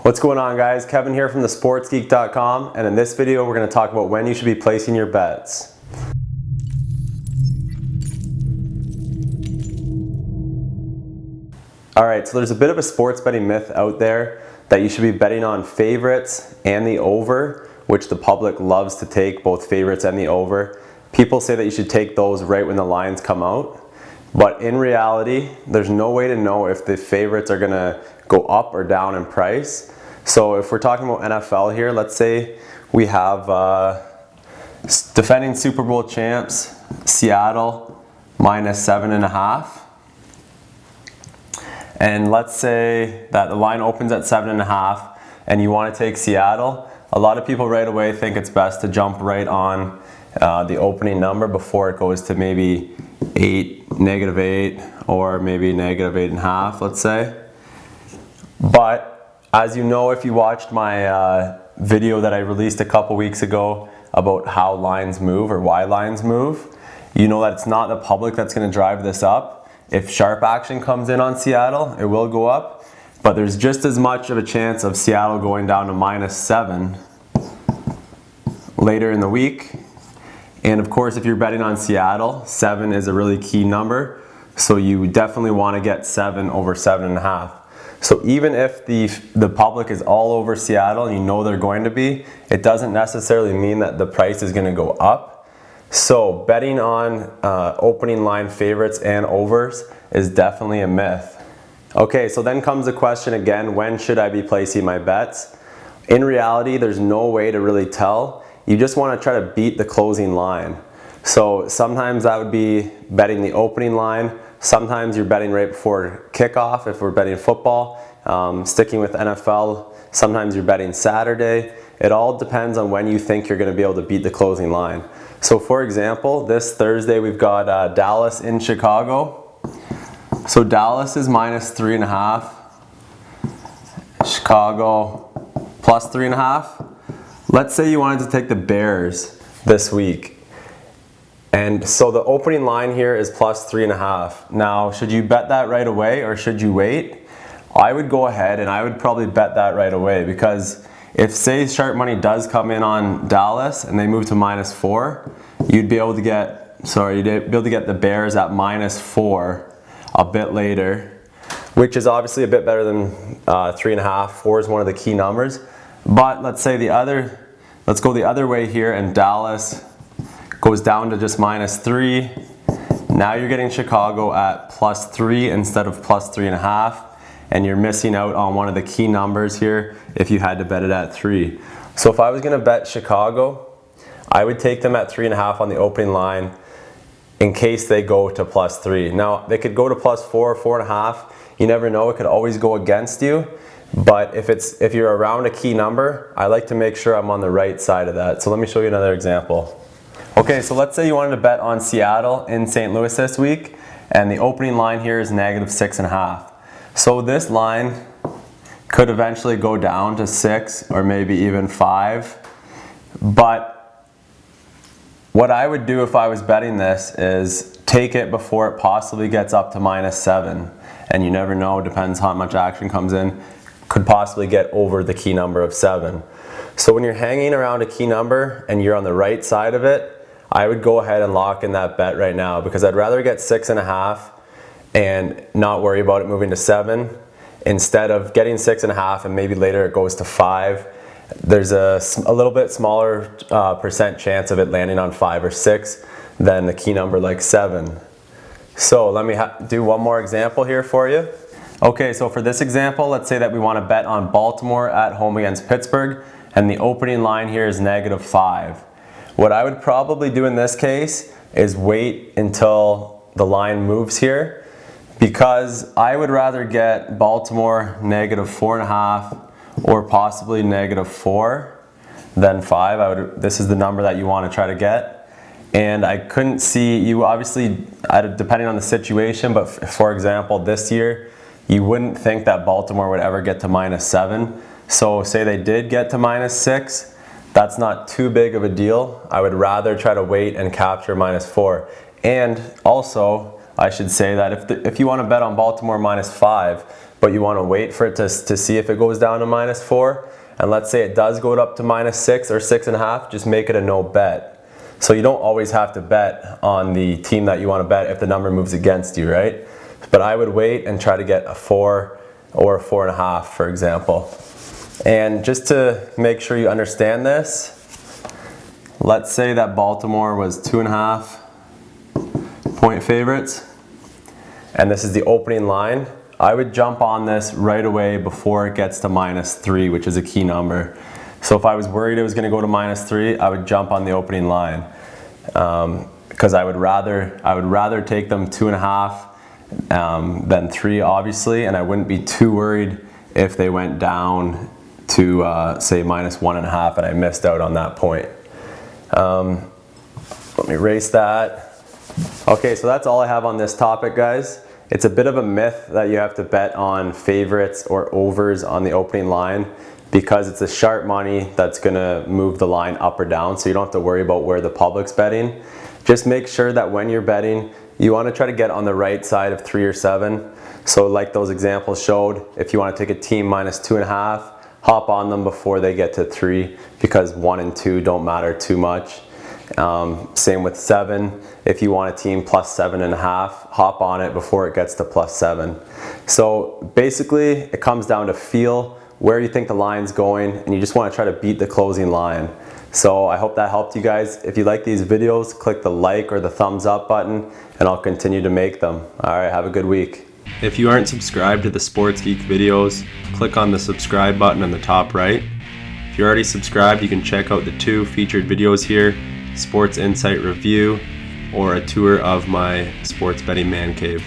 What's going on, guys? Kevin here from thesportsgeek.com, and in this video we're going to talk about when you should be placing your bets. Alright, so there's a bit of a sports betting myth out there that you should be betting on favorites and the over, which the public loves to take, both favorites and the over. People say that you should take those right when the lines come out, but in reality there's no way to know if the favorites are going to go up or down in price. So if we're talking about NFL here, let's say we have defending Super Bowl champs Seattle minus 7.5, and let's say that the line opens at 7.5 and you want to take Seattle. A lot of people right away think it's best to jump right on the opening number before it goes to maybe -8 or maybe -8.5, let's say. But as you know, if you watched my video that I released a couple weeks ago about how lines move or why lines move, you know that it's not the public that's going to drive this up. If sharp action comes in on Seattle, it will go up, but there's just as much of a chance of Seattle going down to -7 later in the week. And of course, if you're betting on Seattle, 7 is a really key number, so you definitely want to get 7 over 7.5. So even if the public is all over Seattle and you know they're going to be, it doesn't necessarily mean that the price is going to go up. So betting on opening line favorites and overs is definitely a myth. Okay, so then comes the question again, when should I be placing my bets? In reality, there's no way to really tell. You just want to try to beat the closing line. So sometimes that would be betting the opening line. Sometimes you're betting right before kickoff if we're betting football. Sticking with NFL, sometimes you're betting Saturday. It all depends on when you think you're going to be able to beat the closing line. So for example, this Thursday we've got Dallas in Chicago. So Dallas is -3.5. Chicago plus 3.5. Let's say you wanted to take the Bears this week. And so the opening line here is plus 3.5. Now, should you bet that right away or should you wait? I would go ahead and I would probably bet that right away, because if, say, sharp money does come in on Dallas and they move to -4, you'd be able to get, the Bears at -4 a bit later, which is obviously a bit better than 3.5. 4 is one of the key numbers. But let's go the other way here and Dallas goes down to just -3. Now you're getting Chicago at +3 instead of plus 3.5, and you're missing out on one of the key numbers here if you had to bet it at 3. So if I was going to bet Chicago, I would take them at 3.5 on the opening line in case they go to +3. Now they could go to +4, 4.5. You never know, it could always go against you. But if you're around a key number, I like to make sure I'm on the right side of that. So let me show you another example. Okay, so let's say you wanted to bet on Seattle in St. Louis this week, and the opening line here is -6.5. So this line could eventually go down to 6 or maybe even 5. But what I would do if I was betting this is take it before it possibly gets up to -7. And you never know, depends how much action comes in, could possibly get over the key number of 7. So when you're hanging around a key number and you're on the right side of it, I would go ahead and lock in that bet right now, because I'd rather get 6.5 and not worry about it moving to 7 instead of getting 6.5 and maybe later it goes to 5. There's a little bit smaller percent chance of it landing on 5 or 6 than the key number like 7. So let me do one more example here for you. Okay, so for this example, let's say that we want to bet on Baltimore at home against Pittsburgh, and the opening line here is -5. What I would probably do in this case is wait until the line moves here, because I would rather get Baltimore -4.5 or possibly -4 than 5. This is the number that you want to try to get. And I couldn't see, you obviously, depending on the situation, but for example, this year, you wouldn't think that Baltimore would ever get to -7. So say they did get to -6, that's not too big of a deal. I would rather try to wait and capture -4. And also, I should say that if you want to bet on Baltimore -5, but you want to wait for it to see if it goes down to -4. And let's say it does go up to -6 or 6.5, just make it a no bet. So you don't always have to bet on the team that you want to bet if the number moves against you, right? But I would wait and try to get a 4 or a 4.5, for example. And just to make sure you understand this, let's say that Baltimore was 2.5 point favorites, and this is the opening line. I would jump on this right away before it gets to -3, which is a key number. So if I was worried it was going to go to -3, I would jump on the opening line, because I would rather take them 2.5 than 3, obviously, and I wouldn't be too worried if they went down to say -1.5 and I missed out on that point. Let me erase that. Okay, so that's all I have on this topic, guys. It's a bit of a myth that you have to bet on favorites or overs on the opening line, because it's a sharp money that's gonna move the line up or down, so you don't have to worry about where the public's betting. Just make sure that when you're betting, you wanna try to get on the right side of 3 or 7. So like those examples showed, if you wanna take a team -2.5, hop on them before they get to 3, because 1 and 2 don't matter too much. Same with 7. If you want a team +7.5, hop on it before it gets to +7. So basically, it comes down to feel where you think the line's going, and you just want to try to beat the closing line. So I hope that helped you guys. If you like these videos, click the like or the thumbs up button, and I'll continue to make them. All right, have a good week. If you aren't subscribed to the Sports Geek videos, click on the subscribe button on the top right. If you're already subscribed, you can check out the 2 featured videos here, Sports Insight Review or a tour of my sports betting man cave.